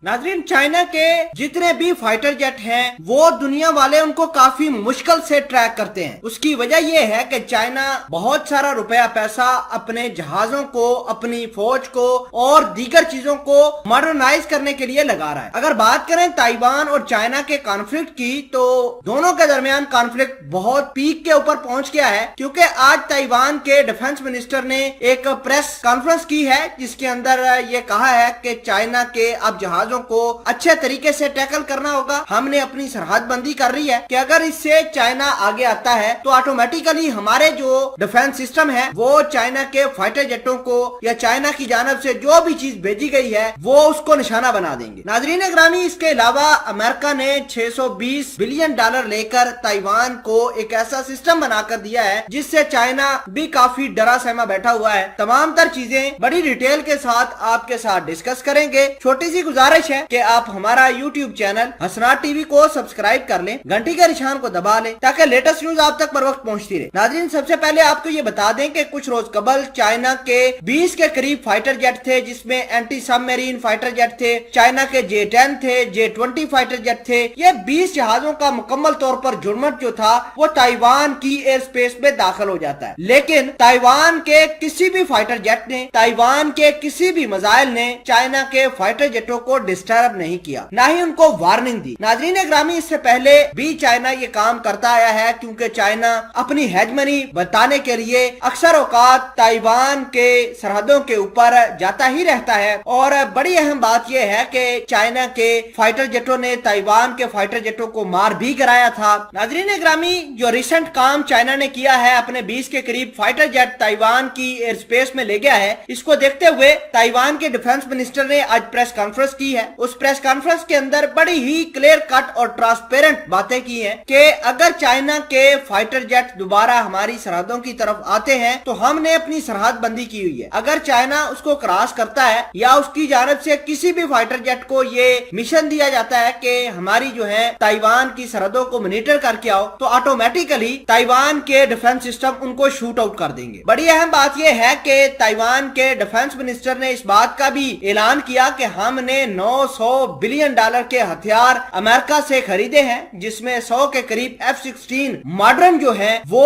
नाजरीन, चाइना के जितने भी फाइटर जेट हैं वो दुनिया वाले उनको काफी मुश्किल से ट्रैक करते हैं। उसकी वजह यह है कि चाइना बहुत सारा रुपया पैसा अपने जहाजों को, अपनी फौज को और दीगर चीजों को मॉडर्नाइज करने के लिए लगा रहा है। अगर बात करें ताइवान और चाइना के कॉन्फ्लिक्ट की, तो दोनों के दरमियान कॉन्फ्लिक्ट बहुत पीक के ऊपर पहुंच गया है, क्योंकि आज ताइवान के डिफेंस मिनिस्टर ने एक प्रेस कॉन्फ्रेंस की है जिसके अंदर ये कहा है कि चाइना के अब जहाजों को अच्छे तरीके से टैकल करना होगा। हमने अपनी सरहद बंदी कर रही है कि अगर इससे चाइना आगे आता है तो ऑटोमेटिकली हमारे जो डिफेंस सिस्टम है वो चाइना के फाइटर जेटों को या चाइना की जानब से जो भी चीज भेजी गई है वो उसको निशाना बना देंगे। नाजरीन ग्रामी, इसके अलावा अमेरिका ने 620 बिलियन डॉलर लेकर ताइवान को एक ऐसा सिस्टम बनाकर दिया है जिससे चाइना भी काफी डरा सहमा बैठा हुआ है। तमाम तर चीजें बड़ी डिटेल के साथ आपके साथ डिस्कस करेंगे। छोटी सी गुजारिश है कि आप हमारा यूट्यूब चैनल हसनात टीवी को सब्सक्राइब कर लें, घंटी के निशान को दबा लें ताकि लेटेस्ट न्यूज आप तक पर वक्त पहुंचती रहे। नाज़रीन, सबसे पहले आपको ये बता दें कि कुछ रोज कबल चाइना के 20 के करीब फाइटर जेट थे, जिसमें एंटी सबमरीन फाइटर जेट थे, चाइना के J-10 थे, J-20 फाइटर जेट थे। ये 20 जहाजों का मुकम्मल तौर पर जुर्मट जो था वो ताइवान की एयर स्पेस में दाखिल हो जाता है, लेकिन ताइवान के किसी भी फाइटर जेट ने, ताइवान के किसी भी मिसाइल ने चाइना के फाइटर जेटों को डिस्टर्ब नहीं किया, ना ही उनको वार्निंग दी। नाजरीन ग्रामी, इससे पहले भी चाइना ये काम करता आया है, क्योंकि चाइना अपनी हेजमनी बताने के लिए अक्सर औकात ताइवान के सरहदों के ऊपर जाता ही रहता है। और बड़ी अहम बात यह है कि चाइना के फाइटर जेटों ने ताइवान के फाइटर जेटों को मार भी कराया था। नाजरीन ग्रामी, जो रिसेंट काम चाइना ने किया है, अपने 20 के करीब फाइटर जेट ताइवान की एयर स्पेस में ले गया है, इसको देखते हुए ताइवान के डिफेंस मिनिस्टर ने आज प्रेस कॉन्फ्रेंस की है। उस प्रेस कॉन्फ्रेंस के अंदर बड़ी ही क्लियर कट और ट्रांसपेरेंट बातें की हैं कि अगर चाइना के फाइटर जेट दोबारा हमारी सरहदों की तरफ आते हैं तो हमने अपनी सरहद बंदी की हुई है। अगर चाइना उसको क्रॉस करता है या उसकी जानब से किसी भी फाइटर जेट को ये मिशन दिया जाता है कि हमारी जो है ताइवान की सरहदों को मॉनिटर करके आओ, तो ऑटोमेटिकली ताइवान के डिफेंस सिस्टम उनको शूट आउट कर देंगे। बड़ी अहम बात यह है कि ताइवान के डिफेंस मिनिस्टर ने इस बात का भी ऐलान किया कि हमने 900 बिलियन डॉलर के हथियार अमेरिका से खरीदे हैं, जिसमें 100 के करीब F-16 मॉडर्न जो है वो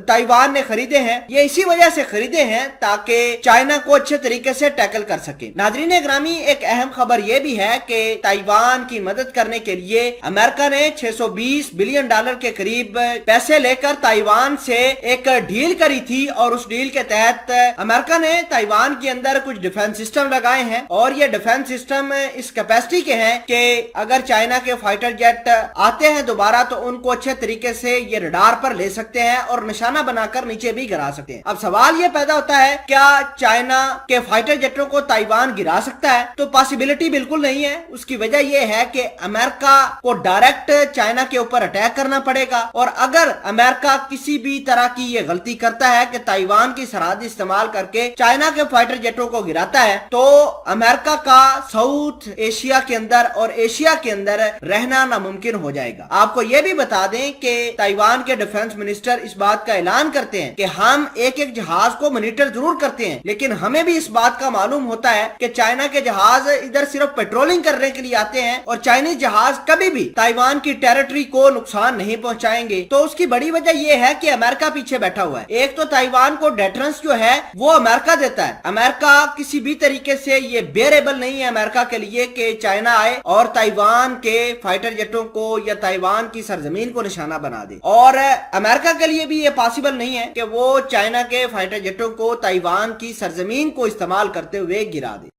ताइवान ने खरीदे हैं। ये इसी वजह से खरीदे हैं ताकि चाइना को अच्छे तरीके से टैकल कर सके। नाजरीन ग्रामी, एक अहम खबर ये भी है कि ताइवान की मदद करने के लिए अमेरिका ने 620 बिलियन डॉलर के करीब पैसे लेकर ताइवान से एक डील करी थी, और उस डील के तहत अमेरिका ने ताइवान के अंदर कुछ डिफेंस सिस्टम लगाए हैं, और ये डिफेंस सिस्टम इस कैपेसिटी के हैं कि अगर चाइना के फाइटर जेट आते हैं दोबारा तो उनको अच्छे तरीके से ये रडार पर ले सकते हैं और निशाना बनाकर नीचे भी गिरा सकते हैं। अब सवाल ये पैदा होता है, क्या चाइना के फाइटर जेटों को ताइवान गिरा सकता है? तो पॉसिबिलिटी बिल्कुल नहीं है। उसकी वजह यह है कि अमेरिका को डायरेक्ट चाइना के ऊपर अटैक करना पड़ेगा, और अगर अमेरिका किसी भी तरह की ये गलती करता है कि ताइवान की सरहद इस्तेमाल करके चाइना के फाइटर जेटों को गिराता है, तो अमेरिका का साउथ एशिया के अंदर और एशिया के अंदर रहना नामुमकिन हो जाएगा। आपको यह भी बता दें कि ताइवान के डिफेंस मिनिस्टर इस बात का ऐलान करते हैं कि हम एक एक जहाज को मॉनिटर जरूर करते हैं, लेकिन हमें भी इस बात का मालूम होता है कि चाइना के जहाज इधर सिर्फ पेट्रोलिंग करने के लिए आते हैं और चाइनीज जहाज कभी भी ताइवान की टेरिटरी को नुकसान नहीं पहुंचाएंगे। तो उसकी बड़ी वजह यह है कि अमेरिका पीछे बैठा हुआ है। एक तो ताइवान को डेटरेंस जो है वो अमेरिका देता है। अमेरिका किसी भी तरीके से ये बेरेबल नहीं है अमेरिका के लिए कि चाइना आए और ताइवान के फाइटर जेटों को या ताइवान की सरजमीन को निशाना बना दे, और अमेरिका के लिए भी ये पॉसिबल नहीं है कि वो चाइना के फाइटर जेटों को ताइवान की सरजमीन को इस्तेमाल करते हुए गिरा दे।